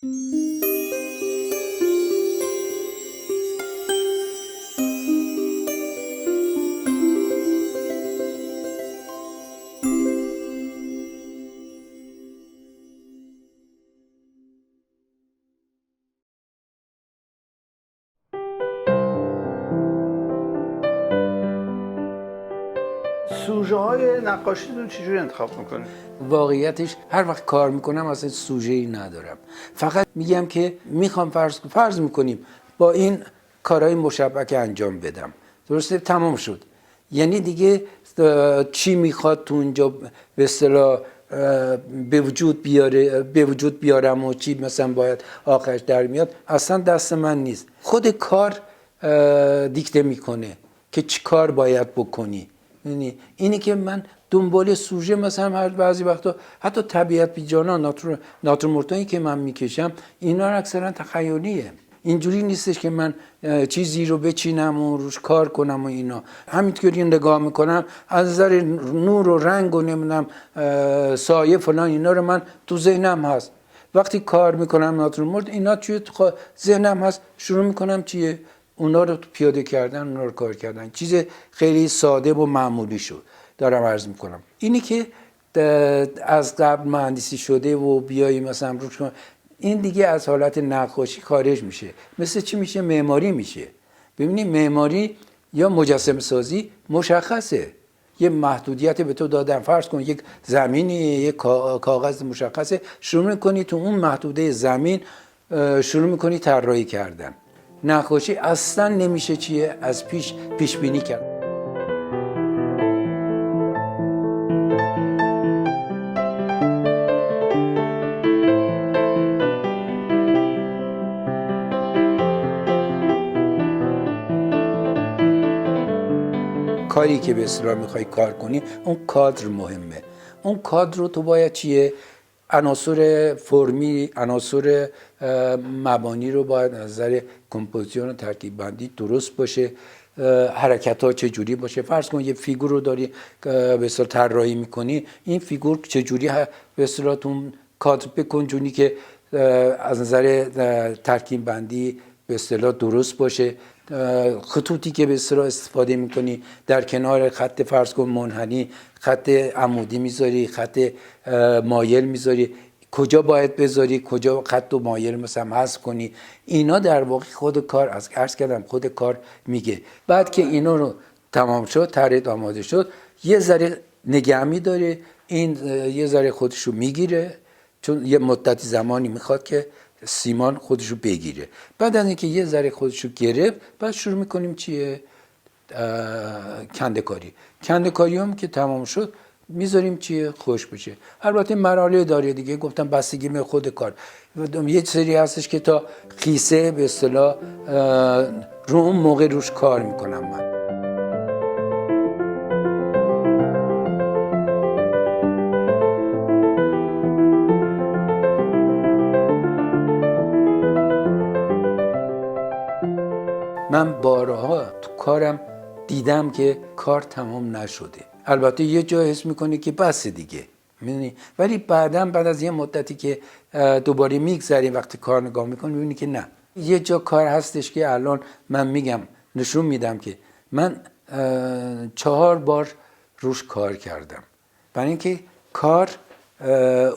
سوژه های نقاشیتون چجوری انتخاب میکنید؟ واقعیتش هر وقت کار میکنم اصلا سوژه‌ای ندارم، فقط میگم که میخوام فرض میکنیم با این کارهای مشبک انجام بدم، درسته؟ تمام شد. یعنی دیگه چی میخواد تو اونجا به اصطلاح به وجود بیارم و چی مثلا باید آخرش در میاد، اصلا دست من نیست. خود کار دیکته میکنه که چی کار باید بکنی. یعنی اینی که من دنبال سوژه مثلا هر بعضی وقتا حتی طبیعت بیجانا ناتورمورتایی که من میکشم اینا اکثرا تخیلیه. اینجوری نیستش که من چیزی رو بچینم و روش کار کنم و اینا. همینطوری نگاه میکنم از نظر نور و رنگ و نمیدونم سایه فلان اینا رو من تو ذهنم هست. وقتی کار میکنم ناتورمورت اینا توی ذهنم هست، شروع میکنم چیه اونا رو پیاده کردن، اونا رو کار کردن. چیز خیلی ساده و معمولی شد دارم عرض میکنم. اینی که از قبل مهندسی شده و بیایی مثلا روش این دیگه از حالت نقاشی خارج میشه. مثل چی میشه؟ معماری میشه. ببینید معماری یا مجسمه سازی مشخصه، یه محدودیت به تو دادن، فرض کن یک زمینی، یک کاغذ مشخصه، شروع میکنی تو اون محدوده زمین شروع میکنی طراحی کردن. نقاشی اصلا نمیشه چیه از پیش بینی کرد. کاری که به اصطلاح میخوای کار کنی اون کادر مهمه. اون کادر رو تو باید چیه عناصر فرمی، عناصر مبانی رو باید از نظر کمپوزیشن و ترکیب بندی درست باشه، حرکت ها چجوری باشه. فرض کن یه فیگور رو داری به اصطلاح طراحی میکنی، این فیگور چجوری به اصطلاح تو کادر بکنجونی که از نظر ترکیب بندی به اصطلاح درست باشه. خطوطی که به اصطلاح استفاده میکنی در کنار خط فرض کن منحنی، خط عمودی میذاری، خط مایل میذاری، کجا باید بذاری، کجا خط و مایل مثلا حذف کنی. اینا در واقع خود کار، از عرض کردم خود کار میگه. بعد که اینا رو تمام شد، طرح آماده شد، یه ذره نگهمی داره، این یه ذره خودشو میگیره، چون یه مدت زمانی میخواد که سیمان خودشو بگیره. بعد از اینکه یه ذره خودشو گرفت، بعد شروع میکنیم چیه کنده کاری هم که تمام شد میذاریم چیه خوش بشه. البته مراحل داره دیگه، گفتم بستگی به خود کار. یه سری هستش که تا خیسه به اصطلاح رو اون موقع روش کار میکنم من. من بارها تو کارم دیدم که کار تمام نشده. البته یه جا حس میکنی که بس دیگه، میدونی، ولی بعد از یه مدتی که دوباره میگذری وقتی کار نگاه میکنی میبینی که نه، یه جا کار هستش که الان من میگم نشون میدم که من 4 بار روش کار کردم، برای اینکه کار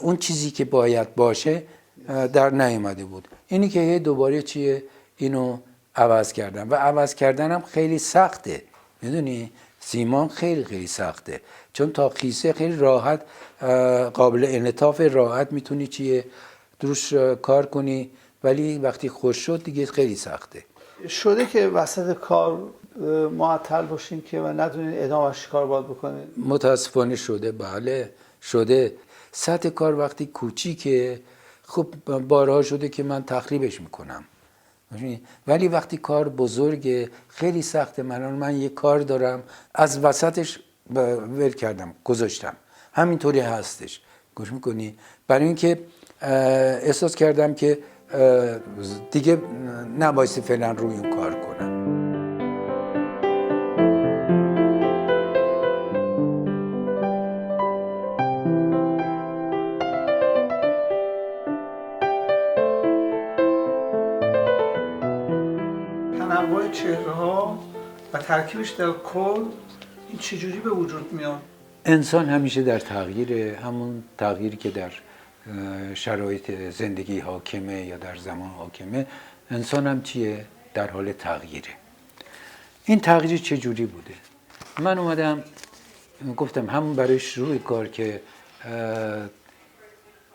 اون چیزی که باید باشه در نیامده بود. اینی که دوباره چیه اینو عوض کردم و عوض کردنم خیلی سخته، میدونی سیمان خیلی سخته، چون تا خیسه خیلی راحت قابل انعطاف راحت میتونی چیه دروش کار کنی، ولی وقتی خوش شد دیگه خیلی سخته. شده که وسط کار معطل باشین که و ندونین ادامهش کار باید بکنین؟ متاسفانه شده، بله شده. سطح کار وقتی کوچیکه خب بارها شده که من تخریبش میکنم، ولی وقتی کار بزرگه خیلی سخته. من یه کار دارم از وسطش ول کردم گذاشتم، همینطوری هستش، گوش میکنی، برای اینکه احساس کردم که دیگه نبایستی فعلا روی اون کار کنم. انواع چهره ها و ترکیبش در کل این چجوری به وجود میاد؟ انسان همیشه در تغییر، همون تغییری که در شرایط زندگی حاکمه یا در زمان حاکمه، انسان هم چیه؟ در حال تغییره. این تغییر چجوری بوده؟ من اومدم گفتم همون برای شروع کار که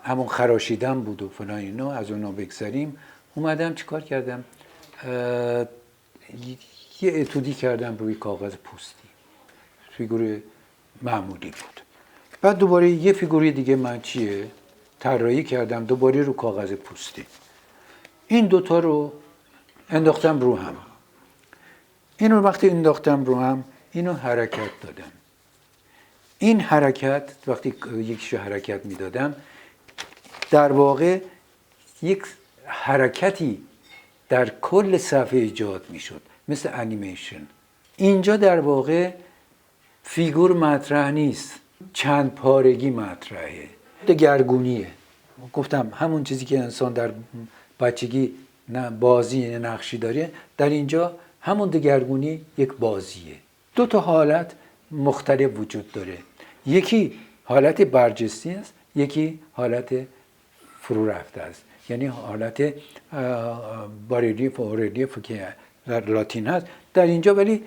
همون خراشیدن بود و فلان اینا، از اونا بگذاریم، اومدم چیکار کردم؟ یه اتودی کردم روی کاغذ پوستی، فیگور معمولی بود. بعد دوباره یه فیگوری دیگه من چیه؟ طراحی کردم دوباره رو کاغذ پوستی. این دوتا رو انداختم رو هم. اینو وقتی انداختم رو هم، اینو حرکت دادم. این حرکت وقتی یکیشو حرکت میدادم، در واقع یک حرکتی در کل صفحه ایجاد میشد، مثل انیمیشن. اینجا در واقع فیگور مطرح نیست، چند پارگی مطرحه، دگرگونیه. گفتم همون چیزی که انسان در بچگی بازی نقشی داره، در اینجا همون دگرگونی یک بازیه. دو تا حالت مختلف وجود داره، یکی حالت برجسته است، یکی حالت فرو رفته است، یعنی حالت باریلیف و اورلیف که در لاتین هست، در اینجا ولی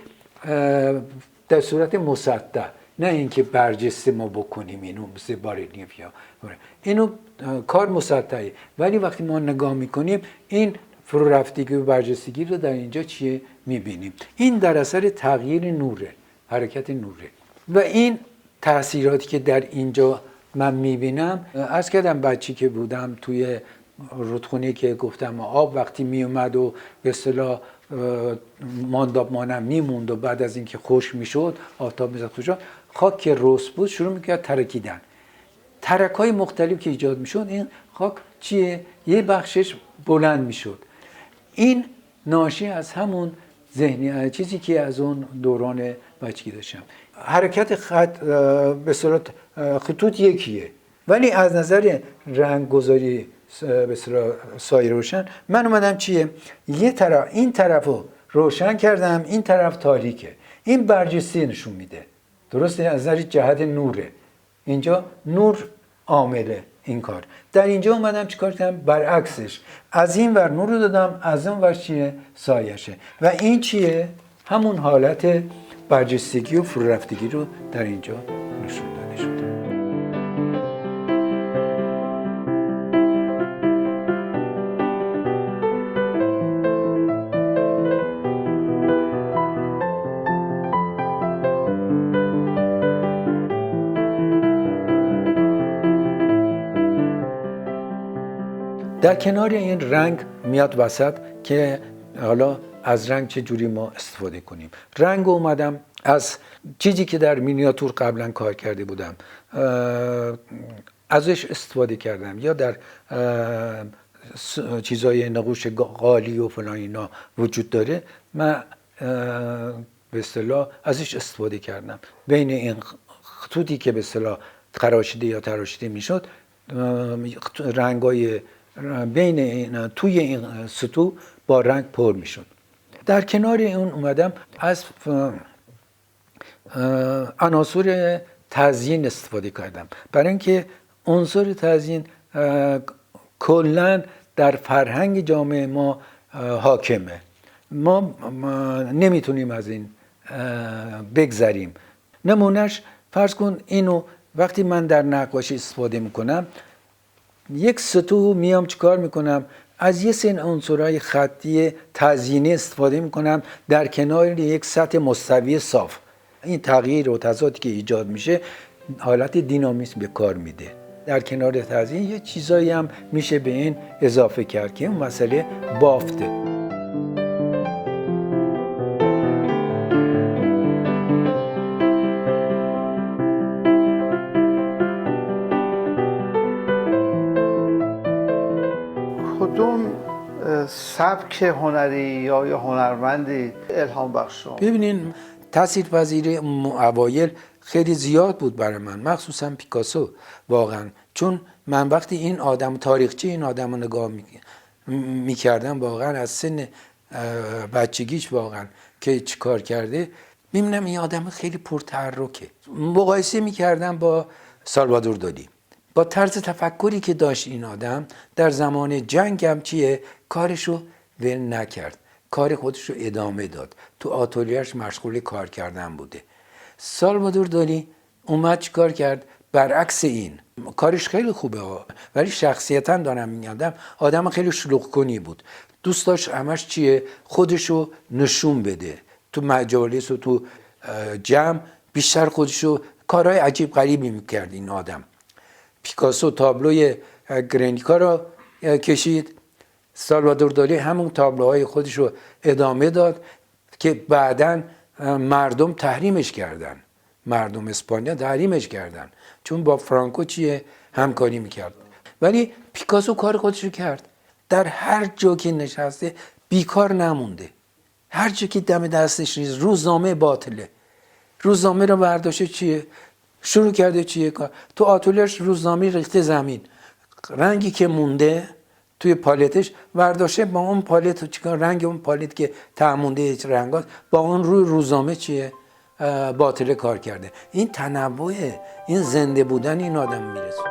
در صورت مسطح، نه اینکه برجسته ما بکنیم اینو مثل باریلیف یا اینو کار مسطحه، ولی وقتی ما نگاه میکنیم این فرو رفتگی و برجستگی رو در اینجا چیه میبینیم. این در اثر تغییر نوره، حرکت نوره. و این تاثیراتی که در اینجا من میبینم، از کردم بچی که بودم توی رودخونه که گفتم آب وقتی میومد و به اصطلاح مانداب مانم میموند و بعد از اینکه خشک میشد آفتاب میزد خوشا، خاک که رس بود شروع میکرد ترکیدن. ترک‌های مختلف که ایجاد میشد، این خاک چیه؟ یه بخشش بلند میشد. این ناشی از همون ذهنی چیزی که از اون دوران بچگی داشتم. حرکت خط به صورت خطوط یکیه، ولی از نظر رنگ گذاری به صورت سایه روشن، من اومدم چیه؟ یه طرف، این طرفو روشن کردم، این طرف تاریکه. این برجسته نشون میده، درسته؟ از نظر جهت نوره. اینجا نور عامله این کار. در اینجا اومدم چیکار کردم؟ برعکسش، از این ور نور رو دادم، از اون ور چیه؟ سایشه. و این چیه؟ همون حالت برجستگی و فرو رفتگی رو در اینجا نشون داده شده. در کنار این رنگ میاد وسط که حالا از رنگ چه جوری ما استفاده کنیم. رنگ اومدم از چیزی که در مینیاتور قبلا کار کرده بودم ازش استفاده کردم، یا در چیزای نقوش قالی و فلان اینا وجود داره، من به اصطلاح ازش استفاده کردم. بین این خطوطی که به اصطلاح خراشیده یا تراشیده میشد، رنگای بین این توی این سطوح با رنگ پر میشد. در کنار اون اومدم از عناصر تزیین استفاده کردم، برای اینکه عنصر تزیین کلا در فرهنگ جامعه ما حاکمه. ما نمیتونیم از این بگذریم. نمونهش فرض کن اینو وقتی من در نقاشی استفاده میکنم، یک سطوح میام چیکار میکنم؟ از یه سری عنصرهای خطی تزیینی استفاده میکنم در کنار یک سطح مستوی صاف. این تغییر و تضادی که ایجاد میشه حالت دینامیسم به کار میده. در کنار تزیین یه چیزایی هم میشه به این اضافه کرد که اون مسئله بافته. کدوم سبک هنری یا هنرمندی الهام بخش شما؟ ببینین تاثیرپذیری اوایل خیلی زیاد بود برای من، مخصوصا پیکاسو واقعا. چون من وقتی این آدم تاریخچه این آدم رو نگاه میکردم، واقعا از سن بچگیش واقعا که چی کار کرده، میبینم این آدم خیلی پرتحرکه. مقایسه میکردم با سالوادور دالی، با طرز تفکری که داشت این آدم در زمان جنگ هم چیه، کارشو ول نکرد، کار خودشو ادامه داد، تو آتلیه‌اش مشغول کار کردن بوده. سالوادور دالی اومد چی کار کرد؟ برعکس این، کارش خیلی خوبه ولی شخصیتا دارم میگم آدم خیلی شلوغ کنی بود، دوست داشت همش چیه، خودشو نشون بده تو مجالس و تو جمع، بیشتر خودشو کارهای عجیب غریبی میکرد این آدم. پیکاسو تابلوی گرنیکا رو کشید، سالوادور دالی همون تابلوهای خودش رو ادامه داد که بعداً مردم تحریمش کردن، مردم اسپانیا تحریمش کردن چون با فرانکو چیه همکاری میکرد. ولی پیکاسو کار خودش رو کرد، در هر جا که نشسته بیکار نمونده، هر جا که دم دستش نیست روزنامه باطله، روزنامه رو برداشته چیه شروع کرده چیه کار، تو آتلیه‌اش روزنامه ریخته زمین، رنگی که مونده توی پالتش برداشته با اون پالت چیکار، رنگ اون پالت که تعمونده رنگات با اون روی روزنامه چیه باطله کار کرده. این تنوع، این زنده بودن این آدم میرسه.